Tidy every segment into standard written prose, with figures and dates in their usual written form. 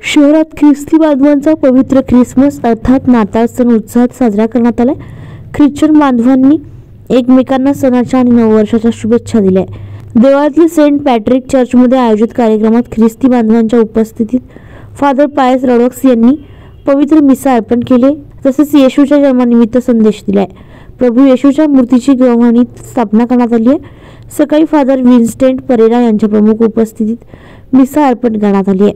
शहरात ख्रिस्ती बांधवांचा पवित्र ख्रिसमस अर्थात नाताळ सण उत्साहात साजरा करण्यात आलाय। ख्रिश्चन बांधवांनी एकमेकांना सणाच्या आणि नववर्षाच्या शुभेच्छा दिल्या। देवळातील सेंट पॅट्रिक चर्चमध्ये आयोजित कार्यक्रमात ख्रिस्ती बांधवांच्या उपस्थितीत फादर पायस रॉड्स यांनी पवित्र मिसा अर्पण केले, तसेच येशूच्या जन्मानिमित्त संदेश दिलाय। प्रभू येशूच्या मूर्तीची गव्हाणीत स्थापना करण्यात आली आहे। सकाळी फादर विन्स्टेंट परेरा यांच्या प्रमुख उपस्थितीत मिसा अर्पण करण्यात आली आहे।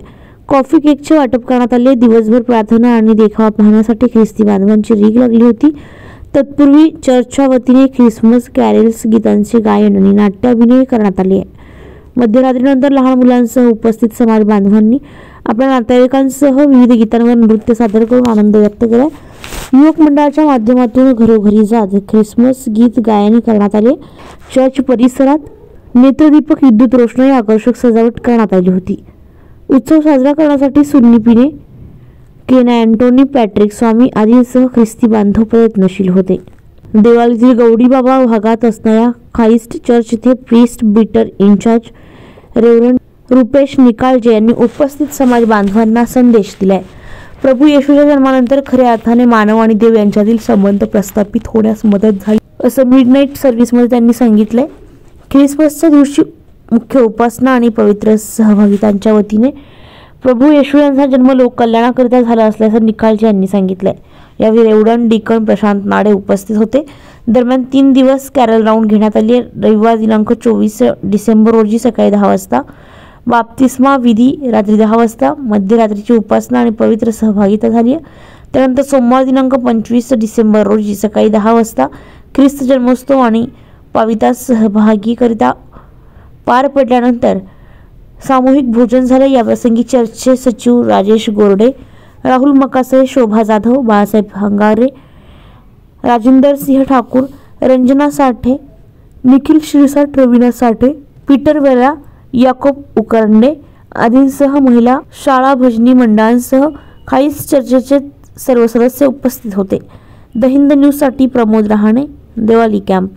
कॉफी केकचे वाटप करण्यात आले। दिवसभर प्रार्थना आणि देखावा पाहण्यासाठी ख्रिस्ती बांधवांची रीघ लागली होती। तत्पूर्वी चर्चच्या वतीने ख्रिसमस कॅरेल्स गीतांचे गायन आणि नाट्याभिनय करण्यात आले। मध्यरात्रीनंतर लहान मुलांसह उपस्थित समाज बांधवांनी आपल्या नातेवाईकांसह विविध गीतांवर नृत्य सादर करून आनंद व्यक्त केला। युवक मंडळाच्या माध्यमातून घरोघरी जात ख्रिसमस गीत गायन करण्यात आले। चर्च परिसरात नेत्रदीपक, विद्युत रोषणाई, आकर्षक सजावट करण्यात आली होती। उत्सव साजरा करण्यासाठी सुन्नी पिने, केना अँटोनी, पॅट्रिक स्वामी आदींसह ख्रिस्ती बांधव प्रयत्नशील होते। देवालीतील गौडीबाबा भागात असणाऱ्या ख्राइस्ट चर्च येथे प्रीस्ट बीटर इन्चार्ज रेव्हरंड रुपेश निकाळजे यांनी उपस्थित समाज बांधवांना संदेश दिलाय। प्रभू येशूच्या जन्मानंतर खऱ्या अर्थाने मानव आणि देव यांच्यातील संबंध प्रस्थापित होण्यास मदत झाली, असं मिडनाईट सर्व्हिसमध्ये त्यांनी सांगितलंय। ख्रिसमसच्या दिवशी मुख्य उपासना आणि पवित्र सहभागितांच्या वतीने प्रभू येशू यांचा जन्म लोककल्याणाकरिता झाला असल्याचं निकाळजे यांनी सांगितलंय। यावेळी रेव्हरंड डीकन प्रशांत नाडे उपस्थित होते। दरम्यान 3 दिवस कॅरल राऊंड घेण्यात आली। रविवार दिनांक 24 डिसेंबर रोजी सकाळी 10 वाजता बाप्तिस्मा विधी, रात्री 10 वाजता मध्यरात्रीची उपासना आणि पवित्र सहभागिता झाली। त्यानंतर सोमवार दिनांक 25 डिसेंबर रोजी सकाळी 10 वाजता ख्रिस्त जन्मोत्सव आणि पाविता सहभागीकरिता पार पडल्यानंतर सामूहिक भोजन झाले। याप्रसंगी चर्चचे सचिव राजेश गोरडे, राहुल मकासरे, शोभा जाधव, बाळासाहेब हंगारे, राजिंदर सिंह ठाकूर, रंजना साठे, निखिल शिरसाट, रवीना साठे, पीटर वेला, याकोब उकरंडे आदींसह महिला शाळा भजनी मंडळांसह ख्राइस्ट चर्चचे सर्व सदस्य उपस्थित होते। द हिंद न्यूजसाठी प्रमोद रहाणे, देवाली कॅम्प।